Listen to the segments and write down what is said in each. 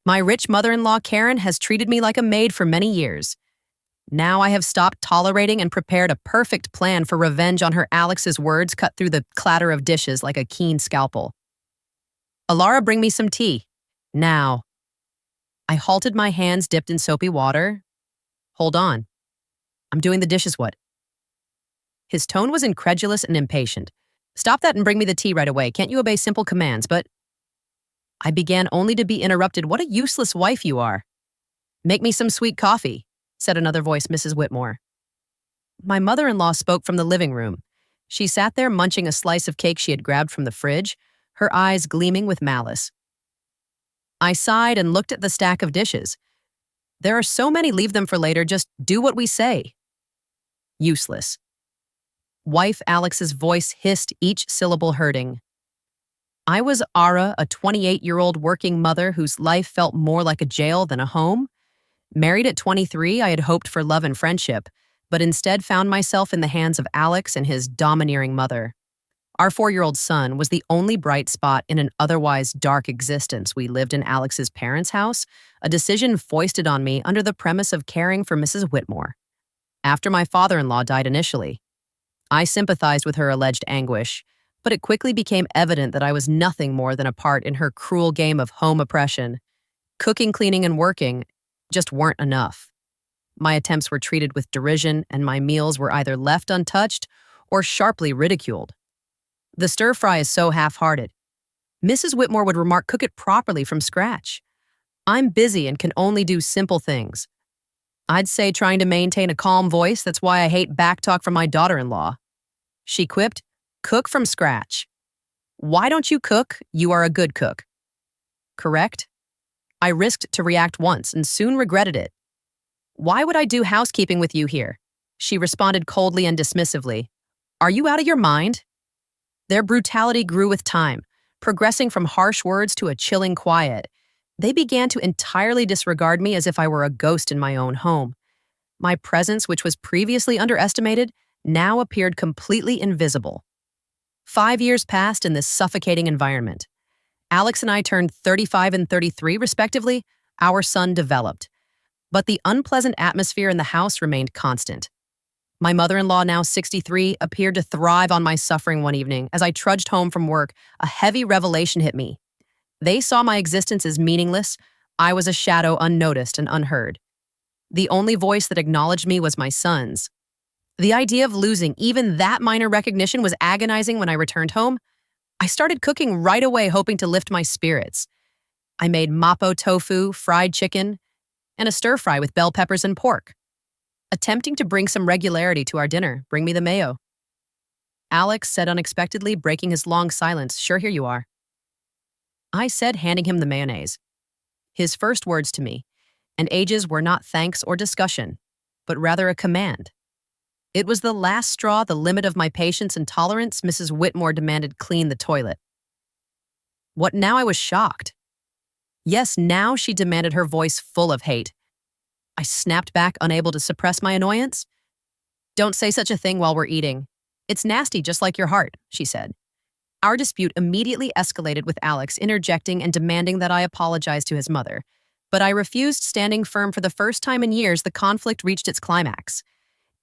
My rich mother-in-law, Karen, has treated me like a maid for many years. Now I have stopped tolerating and prepared a perfect plan for revenge on her. Alex's words cut through the clatter of dishes like a keen scalpel. Alara, bring me some tea. Now. I halted, my hands dipped in soapy water. Hold on. I'm doing the dishes, what? His tone was incredulous and impatient. Stop that and bring me the tea right away. Can't you obey simple commands? But I began only to be interrupted. What a useless wife you are. Make me some sweet coffee, said another voice, Mrs. Whitmore. My mother-in-law spoke from the living room. She sat there munching a slice of cake she had grabbed from the fridge, her eyes gleaming with malice. I sighed and looked at the stack of dishes. There are so many, leave them for later, just do what we say. Useless. Wife Alex's voice hissed, each syllable hurting. I was Ara, a 28-year-old working mother whose life felt more like a jail than a home. Married at 23, I had hoped for love and friendship, but instead found myself in the hands of Alex and his domineering mother. Our 4-year-old son was the only bright spot in an otherwise dark existence. We lived in Alex's parents' house, a decision foisted on me under the premise of caring for Mrs. Whitmore. After my father-in-law died initially, I sympathized with her alleged anguish, but it quickly became evident that I was nothing more than a part in her cruel game of home oppression. Cooking, cleaning, and working just weren't enough. My attempts were treated with derision, and my meals were either left untouched or sharply ridiculed. The stir-fry is so half-hearted. Mrs. Whitmore would remark, cook it properly from scratch. I'm busy and can only do simple things. I'd say trying to maintain a calm voice, that's why I hate backtalk from my daughter-in-law. She quipped, cook from scratch. Why don't you cook? You are a good cook. Correct? I risked to react once and soon regretted it. Why would I do housekeeping with you here? She responded coldly and dismissively. Are you out of your mind? Their brutality grew with time, progressing from harsh words to a chilling quiet. They began to entirely disregard me as if I were a ghost in my own home. My presence, which was previously underestimated, now appeared completely invisible. 5 years passed in this suffocating environment. Alex and I turned 35 and 33, respectively. Our son developed. But the unpleasant atmosphere in the house remained constant. My mother-in-law, now 63, appeared to thrive on my suffering one evening. As I trudged home from work, a heavy revelation hit me. They saw my existence as meaningless. I was a shadow, unnoticed and unheard. The only voice that acknowledged me was my son's. The idea of losing even that minor recognition was agonizing. When I returned home, I started cooking right away, hoping to lift my spirits. I made mapo tofu, fried chicken, and a stir-fry with bell peppers and pork, attempting to bring some regularity to our dinner. Bring me the mayo. Alex said unexpectedly, breaking his long silence. Sure, here you are. I said, handing him the mayonnaise. His first words to me, and ages, were not thanks or discussion, but rather a command. It was the last straw, the limit of my patience and tolerance. Mrs. Whitmore demanded, clean the toilet. What now? I was shocked. Yes, now, she demanded, her voice full of hate. I snapped back, unable to suppress my annoyance. Don't say such a thing while we're eating. It's nasty, just like your heart, she said. Our dispute immediately escalated, with Alex interjecting and demanding that I apologize to his mother. But I refused, standing firm. For the first time in years, the conflict reached its climax.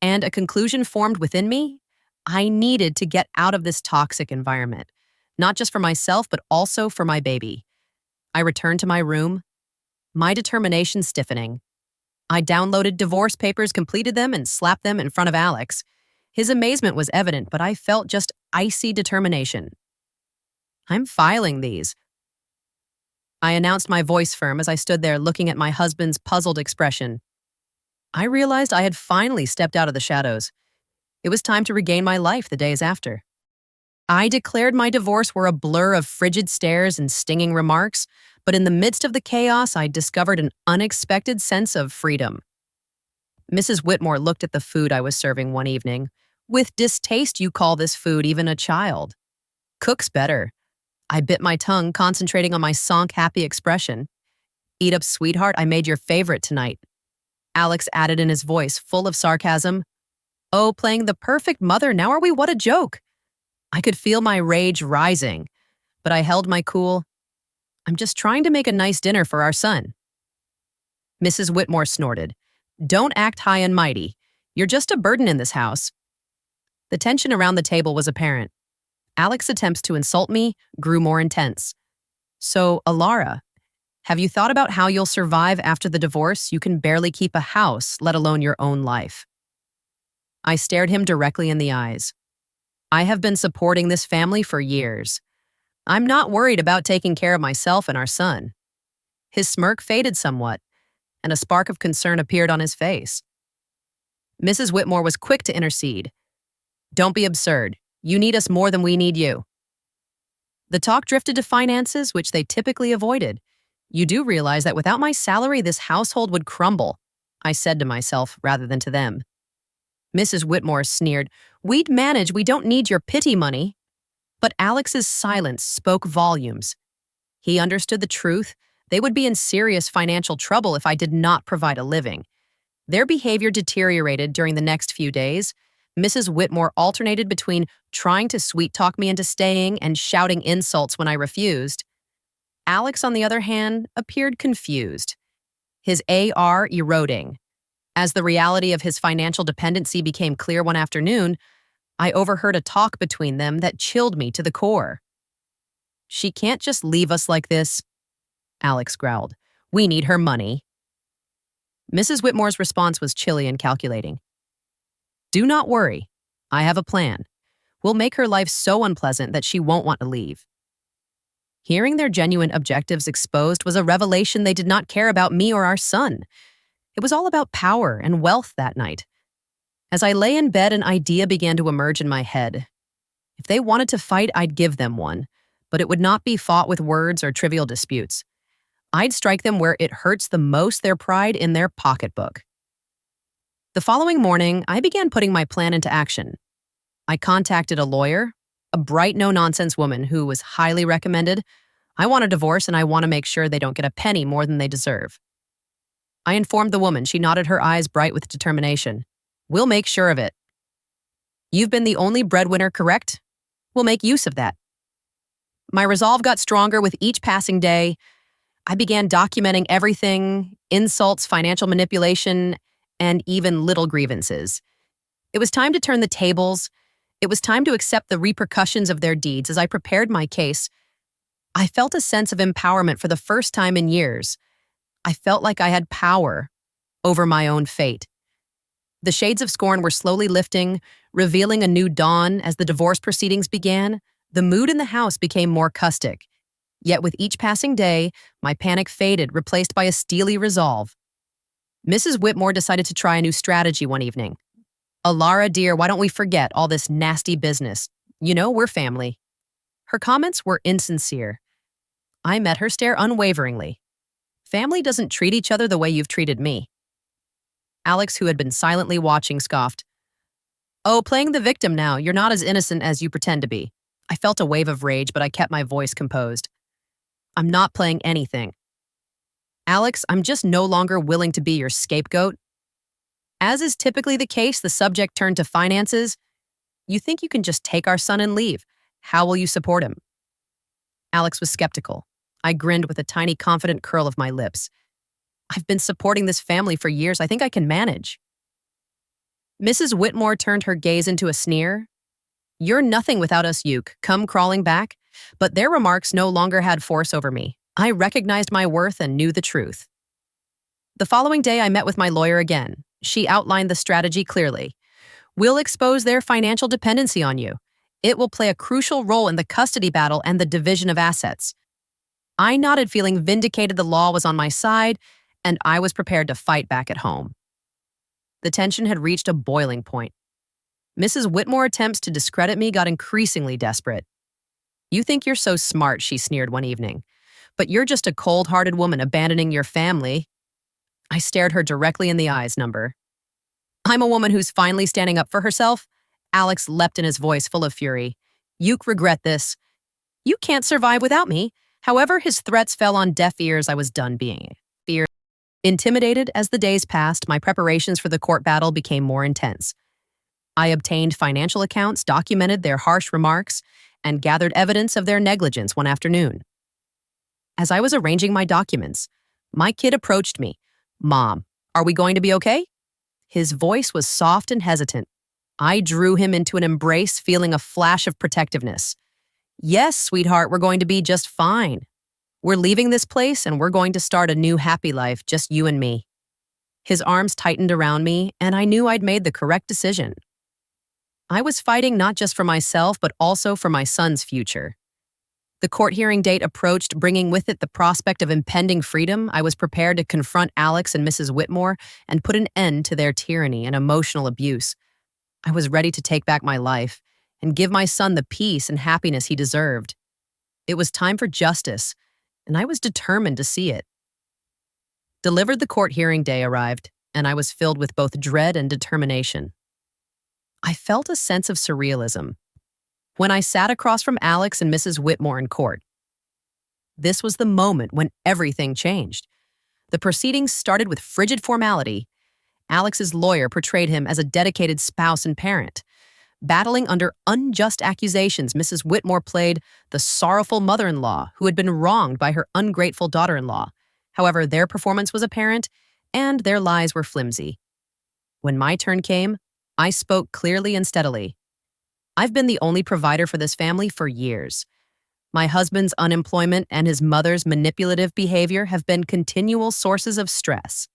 And a conclusion formed within me. I needed to get out of this toxic environment, not just for myself, but also for my baby. I returned to my room, my determination stiffening. I downloaded divorce papers, completed them, and slapped them in front of Alex. His amazement was evident, but I felt just icy determination. I'm filing these, I announced, my voice firm, as I stood there looking at my husband's puzzled expression. I realized I had finally stepped out of the shadows. It was time to regain my life the days after. I declared my divorce were a blur of frigid stares and stinging remarks, but in the midst of the chaos, I discovered an unexpected sense of freedom. Mrs. Whitmore looked at the food I was serving one evening. With distaste, you call this food even a child. Cooks better. I bit my tongue, concentrating on my sonk happy expression. Eat up, sweetheart, I made your favorite tonight. Alex added in his voice, full of sarcasm. Oh, playing the perfect mother, now are we? What a joke. I could feel my rage rising, but I held my cool. I'm just trying to make a nice dinner for our son. Mrs. Whitmore snorted. Don't act high and mighty. You're just a burden in this house. The tension around the table was apparent. Alex's attempts to insult me grew more intense. So, Alara, have you thought about how you'll survive after the divorce? You can barely keep a house, let alone your own life. I stared him directly in the eyes. I have been supporting this family for years. I'm not worried about taking care of myself and our son. His smirk faded somewhat, and a spark of concern appeared on his face. Mrs. Whitmore was quick to intercede. Don't be absurd. You need us more than we need you. The talk drifted to finances, which they typically avoided. You do realize that without my salary, this household would crumble, I said to myself rather than to them. Mrs. Whitmore sneered, We'd manage, we don't need your pity money. But Alex's silence spoke volumes. He understood the truth. They would be in serious financial trouble if I did not provide a living. Their behavior deteriorated during the next few days. Mrs. Whitmore alternated between trying to sweet-talk me into staying and shouting insults when I refused. Alex, on the other hand, appeared confused, his AR eroding. As the reality of his financial dependency became clear one afternoon, I overheard a talk between them that chilled me to the core. She can't just leave us like this, Alex growled. We need her money. Mrs. Whitmore's response was chilly and calculating. Do not worry. I have a plan. We'll make her life so unpleasant that she won't want to leave. Hearing their genuine objectives exposed was a revelation. They did not care about me or our son. It was all about power and wealth that night. As I lay in bed, an idea began to emerge in my head. If they wanted to fight, I'd give them one, but it would not be fought with words or trivial disputes. I'd strike them where it hurts the most, their pride in their pocketbook. The following morning, I began putting my plan into action. I contacted a lawyer, a bright, no-nonsense woman who was highly recommended. I want a divorce and I want to make sure they don't get a penny more than they deserve. I informed the woman. She nodded, her eyes bright with determination. We'll make sure of it. You've been the only breadwinner, correct? We'll make use of that. My resolve got stronger with each passing day. I began documenting everything, insults, financial manipulation, and even little grievances. It was time to turn the tables. It was time to accept the repercussions of their deeds. As I prepared my case, I felt a sense of empowerment for the first time in years. I felt like I had power over my own fate. The shades of scorn were slowly lifting, revealing a new dawn as the divorce proceedings began. The mood in the house became more caustic. Yet with each passing day, my panic faded, replaced by a steely resolve. Mrs. Whitmore decided to try a new strategy one evening. Alara, dear, why don't we forget all this nasty business? You know, we're family. Her comments were insincere. I met her stare unwaveringly. Family doesn't treat each other the way you've treated me. Alex, who had been silently watching, scoffed. Oh, playing the victim now. You're not as innocent as you pretend to be. I felt a wave of rage, but I kept my voice composed. I'm not playing anything. Alex, I'm just no longer willing to be your scapegoat. As is typically the case, the subject turned to finances. You think you can just take our son and leave. How will you support him? Alex was skeptical. I grinned with a tiny, confident curl of my lips. I've been supporting this family for years. I think I can manage. Mrs. Whitmore turned her gaze into a sneer. You're nothing without us, Uke. Come crawling back. But their remarks no longer had force over me. I recognized my worth and knew the truth. The following day, I met with my lawyer again. She outlined the strategy clearly. We'll expose their financial dependency on you. It will play a crucial role in the custody battle and the division of assets. I nodded, feeling vindicated. The law was on my side, and I was prepared to fight back at home. The tension had reached a boiling point. Mrs. Whitmore's attempts to discredit me got increasingly desperate. You think you're so smart, she sneered one evening. But you're just a cold-hearted woman abandoning your family. I stared her directly in the eyes, number. I'm a woman who's finally standing up for herself. Alex leapt in his voice, full of fury. You regret this. You can't survive without me. However, his threats fell on deaf ears. I was done being feared. Intimidated as the days passed, my preparations for the court battle became more intense. I obtained financial accounts, documented their harsh remarks, and gathered evidence of their negligence one afternoon. As I was arranging my documents, my kid approached me. "Mom, are we going to be okay?" His voice was soft and hesitant. I drew him into an embrace, feeling a flash of protectiveness. "Yes, sweetheart, we're going to be just fine. We're leaving this place and we're going to start a new happy life, just you and me." His arms tightened around me, and I knew I'd made the correct decision. I was fighting not just for myself, but also for my son's future. The court hearing date approached, bringing with it the prospect of impending freedom. I was prepared to confront Alex and Mrs. Whitmore and put an end to their tyranny and emotional abuse. I was ready to take back my life and give my son the peace and happiness he deserved. It was time for justice, and I was determined to see it. Delivered the court hearing day arrived, and I was filled with both dread and determination. I felt a sense of surrealism when I sat across from Alex and Mrs. Whitmore in court. This was the moment when everything changed. The proceedings started with frigid formality. Alex's lawyer portrayed him as a dedicated spouse and parent. Battling under unjust accusations, Mrs. Whitmore played the sorrowful mother-in-law who had been wronged by her ungrateful daughter-in-law. However, their performance was apparent, and their lies were flimsy. When my turn came, I spoke clearly and steadily. "I've been the only provider for this family for years. My husband's unemployment and his mother's manipulative behavior have been continual sources of stress."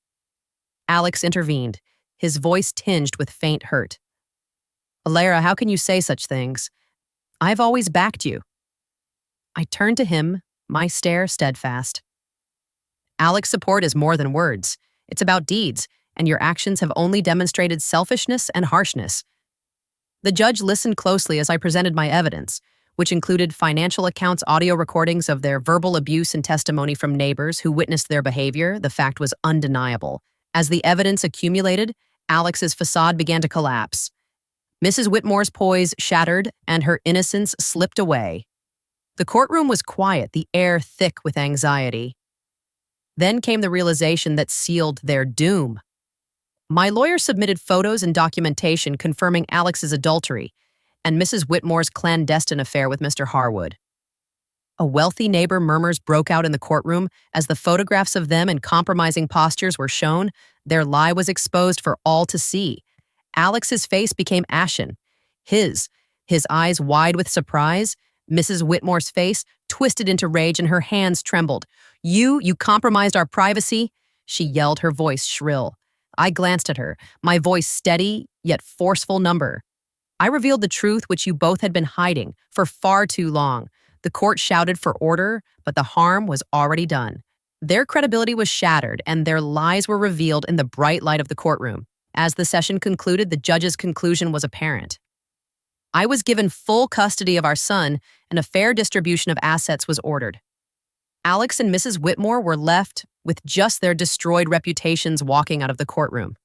Alex intervened, his voice tinged with faint hurt. "Alara, how can you say such things? I've always backed you." I turned to him, my stare steadfast. "Alex's support is more than words. It's about deeds, and your actions have only demonstrated selfishness and harshness." The judge listened closely as I presented my evidence, which included financial accounts, audio recordings of their verbal abuse, and testimony from neighbors who witnessed their behavior. The fact was undeniable. As the evidence accumulated, Alex's facade began to collapse. Mrs. Whitmore's poise shattered, and her innocence slipped away. The courtroom was quiet, the air thick with anxiety. Then came the realization that sealed their doom. My lawyer submitted photos and documentation confirming Alex's adultery and Mrs. Whitmore's clandestine affair with Mr. Harwood. A wealthy neighbor murmurs broke out in the courtroom as the photographs of them in compromising postures were shown. Their lie was exposed for all to see. Alex's face became ashen. His eyes wide with surprise. Mrs. Whitmore's face twisted into rage and her hands trembled. You compromised our privacy," she yelled, her voice shrill. I glanced at her, my voice steady yet forceful number. "I revealed the truth which you both had been hiding for far too long." The court shouted for order, but the harm was already done. Their credibility was shattered, and their lies were revealed in the bright light of the courtroom. As the session concluded, the judge's conclusion was apparent. I was given full custody of our son, and a fair distribution of assets was ordered. Alex and Mrs. Whitmore were left with just their destroyed reputations walking out of the courtroom.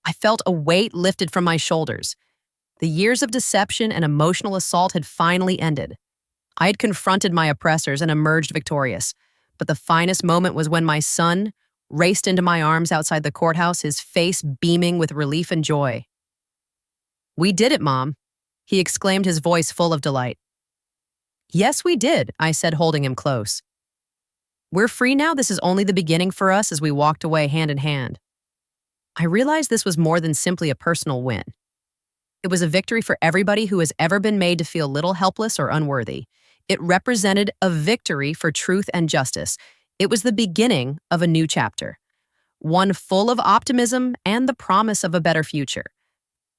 I felt a weight lifted from my shoulders. The years of deception and emotional assault had finally ended. I had confronted my oppressors and emerged victorious, but the finest moment was when my son raced into my arms outside the courthouse, his face beaming with relief and joy. "We did it, Mom," he exclaimed, his voice full of delight. "Yes, we did," I said, holding him close. "We're free now. This is only the beginning for us," as we walked away hand in hand. I realized this was more than simply a personal win. It was a victory for everybody who has ever been made to feel little, helpless, or unworthy. It represented a victory for truth and justice. It was the beginning of a new chapter, one full of optimism and the promise of a better future.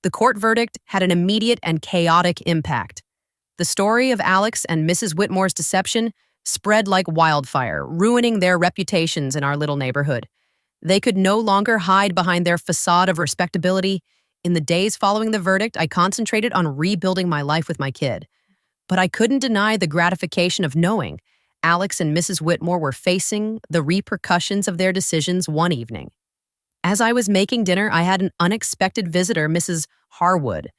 The court verdict had an immediate and chaotic impact. The story of Alex and Mrs. Whitmore's deception spread like wildfire, ruining their reputations in our little neighborhood. They could no longer hide behind their facade of respectability. In the days following the verdict, I concentrated on rebuilding my life with my kid. But I couldn't deny the gratification of knowing Alex and Mrs. Whitmore were facing the repercussions of their decisions one evening. As I was making dinner, I had an unexpected visitor, Mrs. Harwood.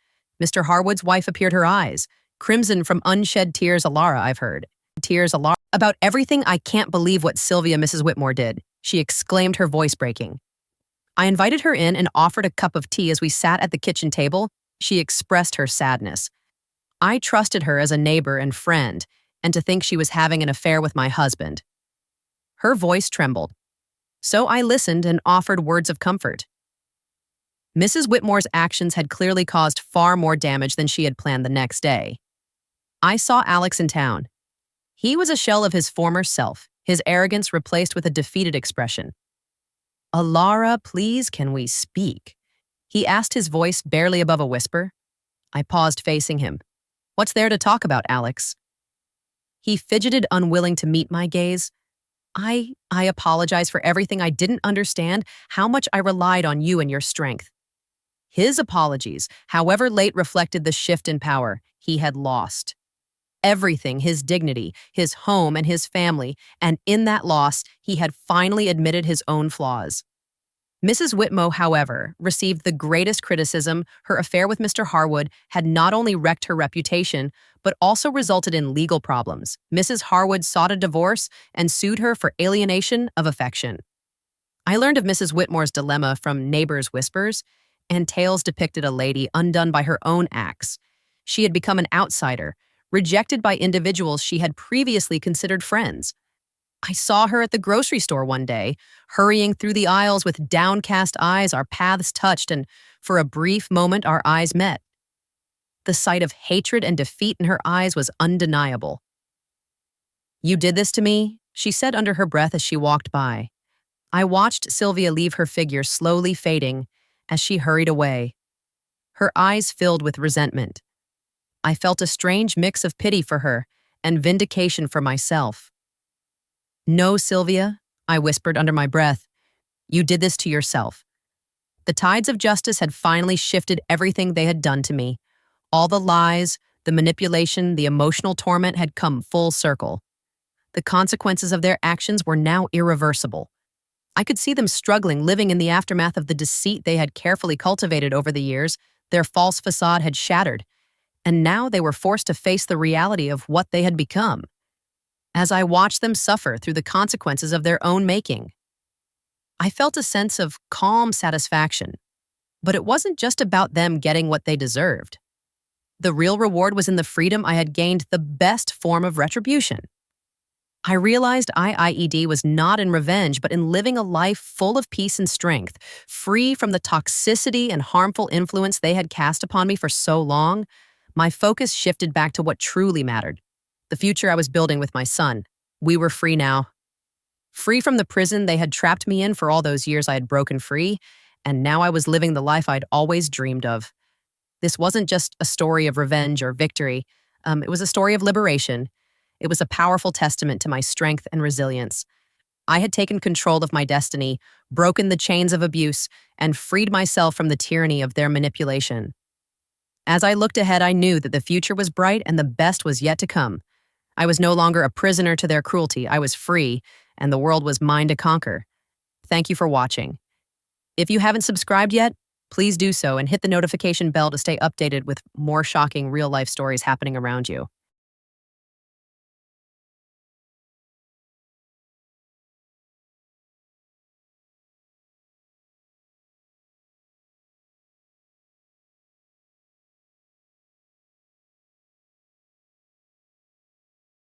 Mr. Harwood's wife appeared, her eyes crimson from unshed tears. "Alara, I've heard. Tears, Alara. About everything. I can't believe what Sylvia, Mrs. Whitmore, did," she exclaimed, her voice breaking. I invited her in and offered a cup of tea. As we sat at the kitchen table, she expressed her sadness. I trusted her as a neighbor and friend, and to think she was having an affair with my husband. Her voice trembled. So I listened and offered words of comfort. Mrs. Whitmore's actions had clearly caused far more damage than she had planned the next day. I saw Alex in town. He was a shell of his former self, his arrogance replaced with a defeated expression. "Alara, please, can we speak?" He asked, his voice barely above a whisper. I paused facing him. "What's there to talk about, Alex?" He fidgeted, unwilling to meet my gaze. I apologize for everything I didn't understand, how much I relied on you and your strength." His apologies, however late, reflected the shift in power he had lost. Everything, his dignity, his home, and his family, and in that loss, he had finally admitted his own flaws. Mrs. Whitmore, however, received the greatest criticism. Her affair with Mr. Harwood had not only wrecked her reputation, but also resulted in legal problems. Mrs. Harwood sought a divorce and sued her for alienation of affection. I learned of Mrs. Whitmore's dilemma from neighbors' whispers, and tales depicted a lady undone by her own acts. She had become an outsider, rejected by individuals she had previously considered friends. I saw her at the grocery store one day, hurrying through the aisles with downcast eyes. Our paths touched, and for a brief moment our eyes met. The sight of hatred and defeat in her eyes was undeniable. "You did this to me," she said under her breath as she walked by. I watched Sylvia leave, her figure slowly fading as she hurried away. Her eyes filled with resentment. I felt a strange mix of pity for her and vindication for myself. "No, Sylvia," I whispered under my breath. "You did this to yourself." The tides of justice had finally shifted everything they had done to me. All the lies, the manipulation, the emotional torment had come full circle. The consequences of their actions were now irreversible. I could see them struggling, living in the aftermath of the deceit they had carefully cultivated over the years. Their false facade had shattered, and now they were forced to face the reality of what they had become. As I watched them suffer through the consequences of their own making, I felt a sense of calm satisfaction. But it wasn't just about them getting what they deserved. The real reward was in the freedom I had gained, the best form of retribution. I realized IIED was not in revenge, but in living a life full of peace and strength, free from the toxicity and harmful influence they had cast upon me for so long. My focus shifted back to what truly mattered, the future I was building with my son. We were free now. Free from the prison they had trapped me in for all those years I had broken free, and now I was living the life I'd always dreamed of. This wasn't just a story of revenge or victory. It was a story of liberation. It was a powerful testament to my strength and resilience. I had taken control of my destiny, broken the chains of abuse, and freed myself from the tyranny of their manipulation. As I looked ahead, I knew that the future was bright and the best was yet to come. I was no longer a prisoner to their cruelty. I was free, and the world was mine to conquer. Thank you for watching. If you haven't subscribed yet, please do so and hit the notification bell to stay updated with more shocking real-life stories happening around you.